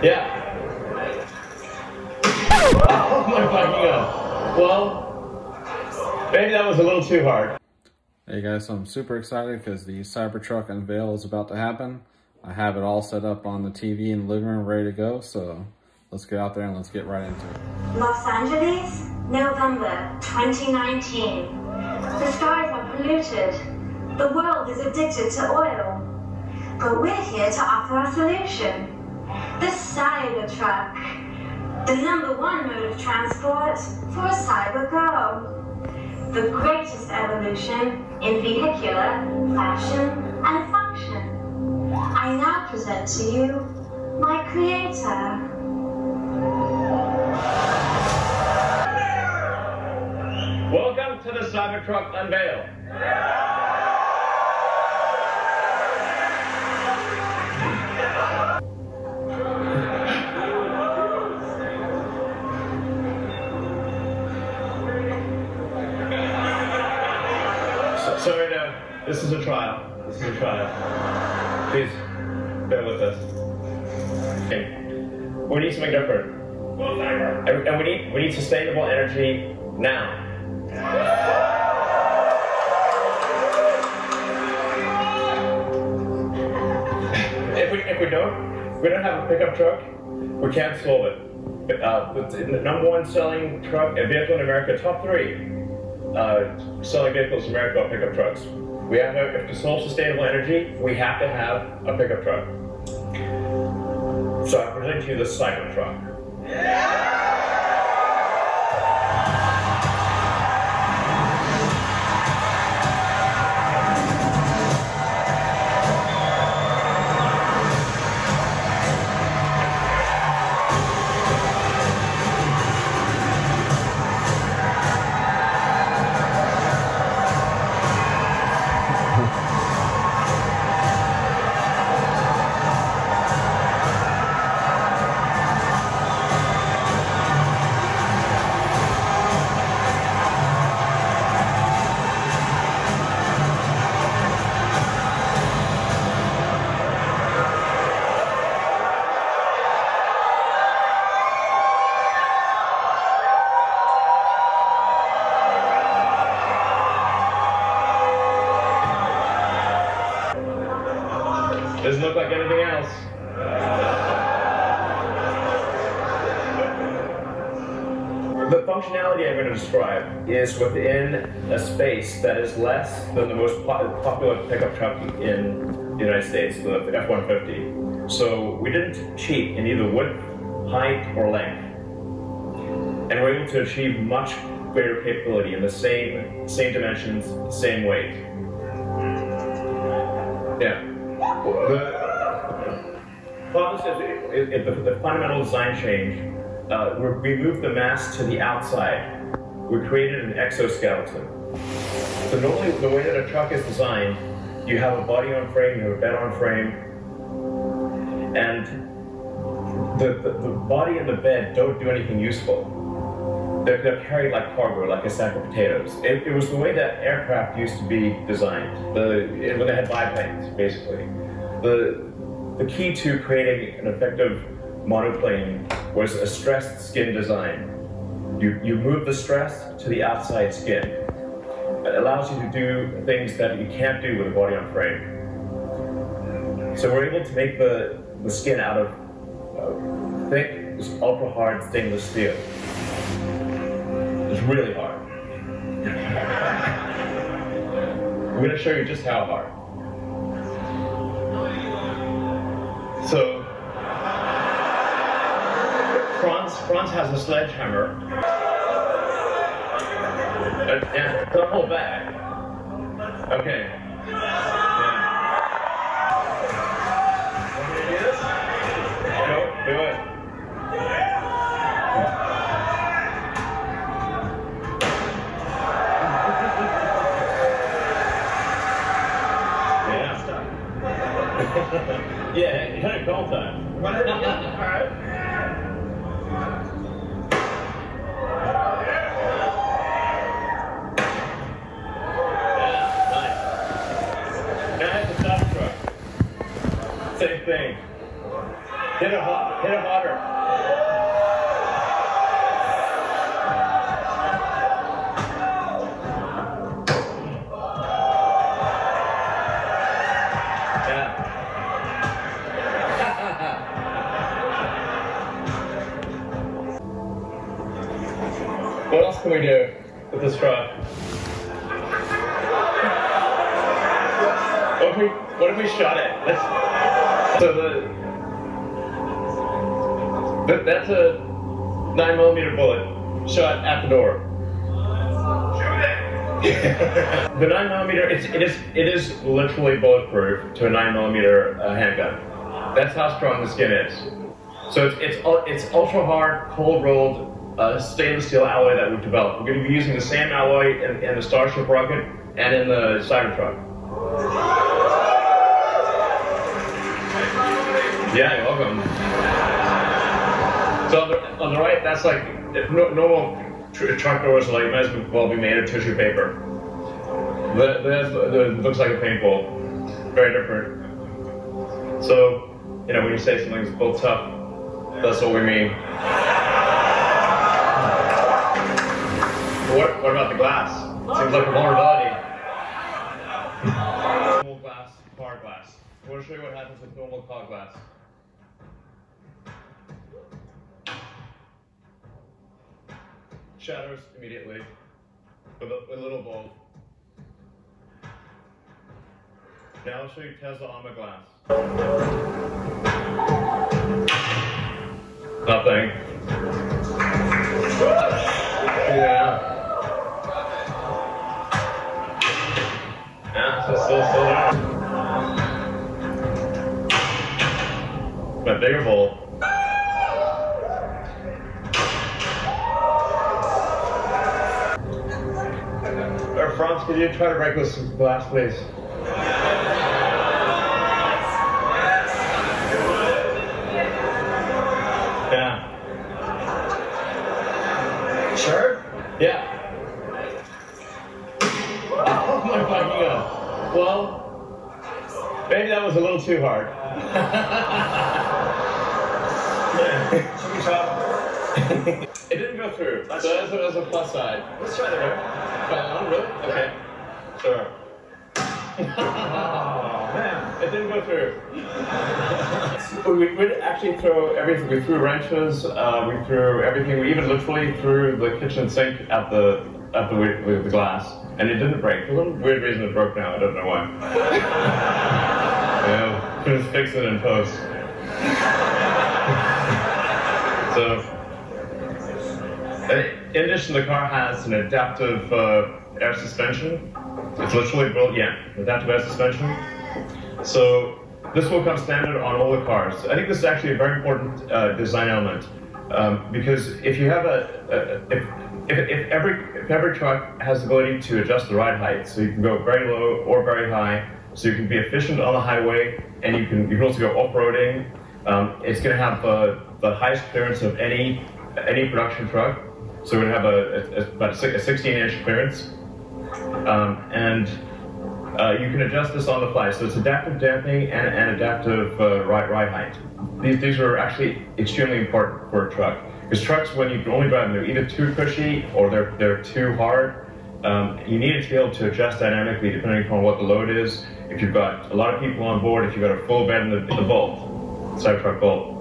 Yeah. Oh my fucking god. Well, maybe that was a little too hard. Hey guys, so I'm super excited because the Cybertruck unveil is about to happen. I have it all set up on the TV in the living room ready to go, so let's get out there and let's get right into it. Los Angeles, November 2019. The skies are polluted. The world is addicted to oil. But we're here to offer a solution. The Cybertruck. The #1 mode of transport for a cyber girl. The greatest evolution in vehicular, fashion, and function. I now present to you my creator. Welcome to the Cybertruck unveil. Sorry, no, this is a trial. This is a trial. Please, bear with us. Okay. We need something different. And we need sustainable energy now. If we don't have a pickup truck, we can't solve it. The #1 selling truck, a vehicle in America, top 3 selling vehicles in America are pickup trucks. We have to solve sustainable energy, we have to have a pickup truck. So I present to you the Cybertruck. Doesn't look like anything else. The functionality I'm going to describe is within a space that is less than the most popular pickup truck in the United States, the F-150. So we didn't cheat in either width, height, or length. And we're able to achieve much greater capability in the same dimensions, same weight. Yeah. The fundamental design change, we moved the mass to the outside. We created an exoskeleton. So normally the way that a truck is designed, you have a body on frame, you have a bed on frame, and the body and the bed don't do anything useful. They're carried like cargo, like a sack of potatoes. It was the way that aircraft used to be designed, when they had biplanes, basically. The key to creating an effective monoplane was a stressed skin design. You move the stress to the outside skin. It allows you to do things that you can't do with a body on frame. So we're able to make the skin out of thick, ultra hard stainless steel. It's really hard. I'm going to show you just how hard. So, Franz has a sledgehammer. Yeah, don't hold back. Okay. Yeah. Want me to do this? Go, do it. Yeah, you had a call time. Alright. Same thing. Hit it hard. Hit it harder. What else can we do with this truck? What if we shot it? That's a 9mm bullet shot at the door. Shoot it! The 9mm, it is literally bulletproof to a 9mm handgun. That's how strong the skin is. So it's ultra hard, cold rolled. Stainless steel alloy that we've developed. We're going to be using the same alloy in the Starship rocket and in the Cybertruck. Yeah, you're welcome. So on the right, that's like normal truck doors are like might as well be made of tissue paper. It looks like a paintball. Very different. So when you say something's built tough, that's what we mean. What about the glass? Seems like a vulnerability. Normal glass, car glass. I want to show you what happens with normal car glass. Shatters immediately with a little bulb. Now I'll show you Tesla armor glass. Nothing. Yeah. Still there. My bigger bowl. Franz, could you try to break this glass, please? Yeah. Sure? Yeah. Oh my fucking god. Well, maybe that was a little too hard. It didn't go through, so that's a plus side. Let's try the room. Oh, really? Okay. Sure. Oh, man. It didn't go through. We'd actually throw everything. We threw wrenches, we threw everything. We even literally threw the kitchen sink at the glass. And it didn't break. For some weird reason it broke now, I don't know why. We'll just fix it in post. So, in addition, the car has an adaptive air suspension. It's literally built, adaptive air suspension. So, this will come standard on all the cars. I think this is actually a very important design element. Because if you have if every truck has the ability to adjust the ride height, so you can go very low or very high, so you can be efficient on the highway, and you can also go off-roading. It's going to have the highest clearance of any production truck. So we're going to have about a 16-inch clearance, and you can adjust this on the fly. So it's adaptive damping and adaptive ride height. These are actually extremely important for a truck. Because trucks, when you only drive them, they're either too cushy or they're too hard. You need it to be able to adjust dynamically depending upon what the load is. If you've got a lot of people on board, if you've got a full bed in the Bolt, Cybertruck Bolt.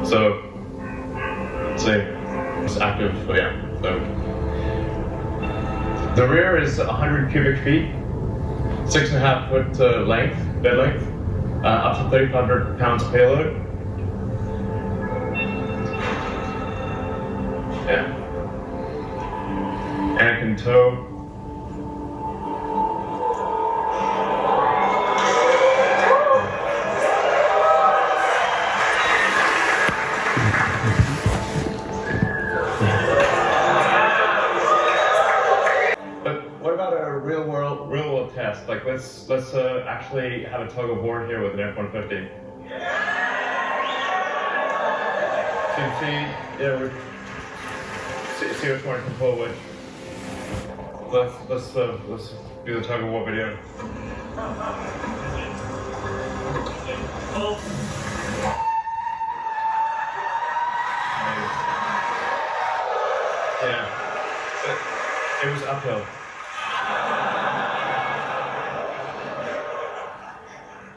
So, let's see, it's active, so yeah. So, the rear is 100 cubic feet, 6.5 foot length, bed length, up to 3,500 pounds payload. Yeah. And it can tow. But what about a real world test? Like let's actually have a tug of war here with an F-150. So you see, yeah, see which one can pull which. Let's do the tug of war video. goes uphill.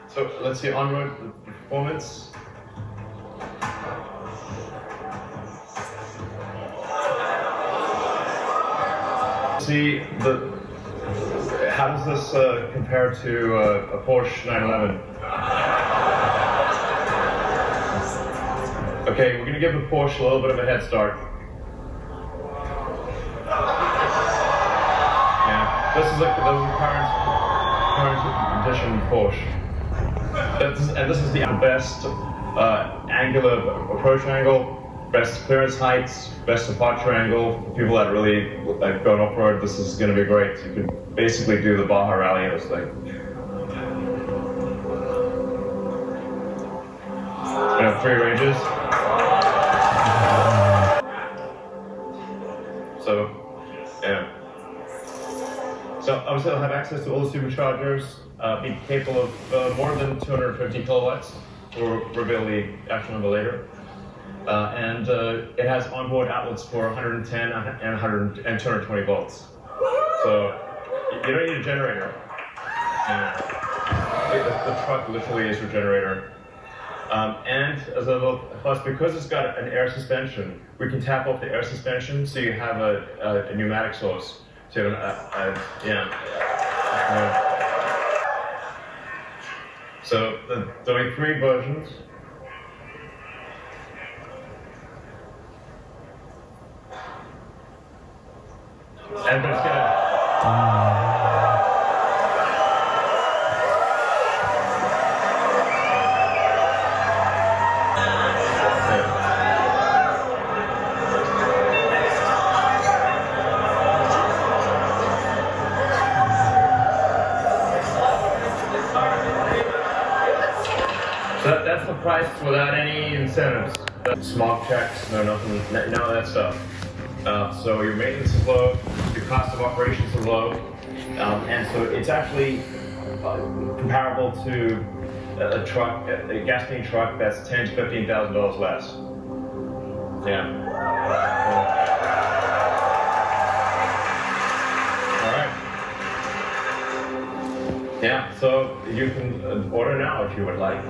So let's see on-road performance. See how does this compare to a Porsche 911? Okay, we're going to give the Porsche a little bit of a head start. Yeah, this is the current edition Porsche. And this is the best angular approach angle, best clearance heights, best departure angle. For people that really like going off-road, this is going to be great. You could basically do the Baja Rally in this thing. You have 3 ranges. So, yeah. So obviously I'll have access to all the superchargers, be capable of more than 250 kilowatts. We'll reveal the actual number later. And it has onboard outlets for 110 and 220 volts. So you don't need a generator. The truck literally is your generator. And as a little plus, because it's got an air suspension, we can tap off the air suspension so you have a pneumatic source. So you have So there'll be 3 versions. And it's gonna. So that's the price without any incentives. Smog checks, no nothing, none of that stuff. So your maintenance is low, your cost of operations are low, and so it's actually comparable to a truck, a gasoline truck that's $10,000 to $15,000 less. Yeah. All right. Yeah. So you can order now if you would like.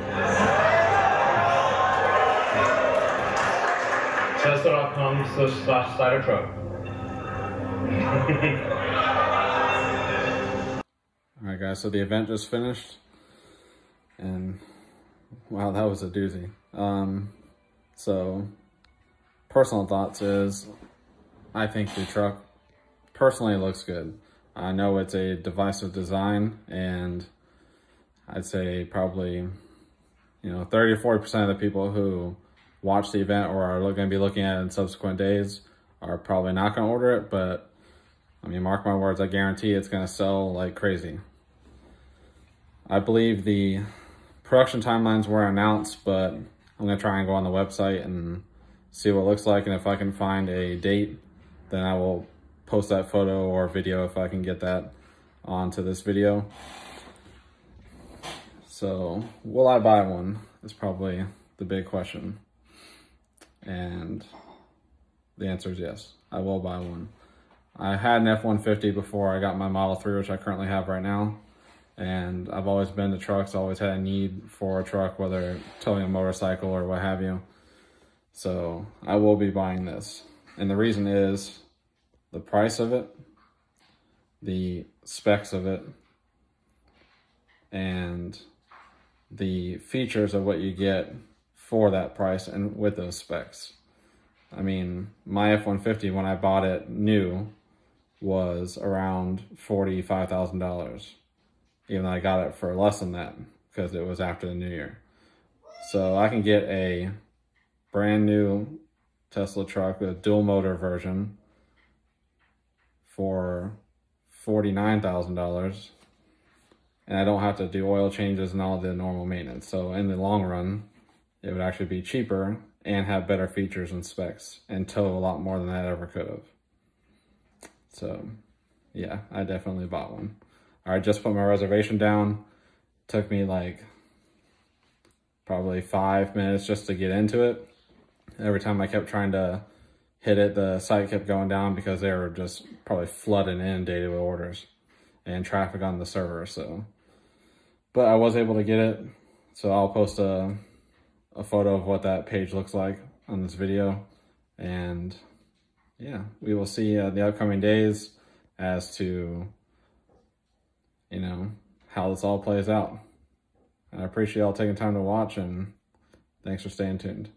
Tesla.com/Cybertruck. Alright guys, so the event just finished, and wow, that was a doozy. So personal thoughts is, I think the truck personally looks good. I know it's a divisive design, and I'd say probably, 30 to 40% of the people who watch the event or are going to be looking at it in subsequent days are probably not going to order it, but I mean, mark my words, I guarantee it's going to sell like crazy. I believe the production timelines were announced, but I'm going to try and go on the website and see what it looks like, and if I can find a date, then I will post that photo or video if I can get that onto this video. So, will I buy one is probably the big question. And the answer is yes, I will buy one. I had an F-150 before I got my Model 3, which I currently have right now. And I've always been to trucks, always had a need for a truck, whether towing a motorcycle or what have you. So I will be buying this. And the reason is the price of it, the specs of it, and the features of what you get for that price and with those specs. I mean, my F-150, when I bought it new, was around $45,000. Even though I got it for less than that because it was after the new year. So I can get a brand new Tesla truck, a dual motor version, for $49,000. And I don't have to do oil changes and all the normal maintenance. So in the long run, it would actually be cheaper and have better features and specs and tow a lot more than I ever could have. So yeah, I definitely bought one. All right, just put my reservation down. Took me like probably 5 minutes just to get into it. Every time I kept trying to hit it, the site kept going down because they were just probably flooding inundated with orders and traffic on the server. So, but I was able to get it. So I'll post a photo of what that page looks like on this video. And yeah, we will see the upcoming days as to, you know, how this all plays out. I appreciate y'all taking time to watch, and thanks for staying tuned.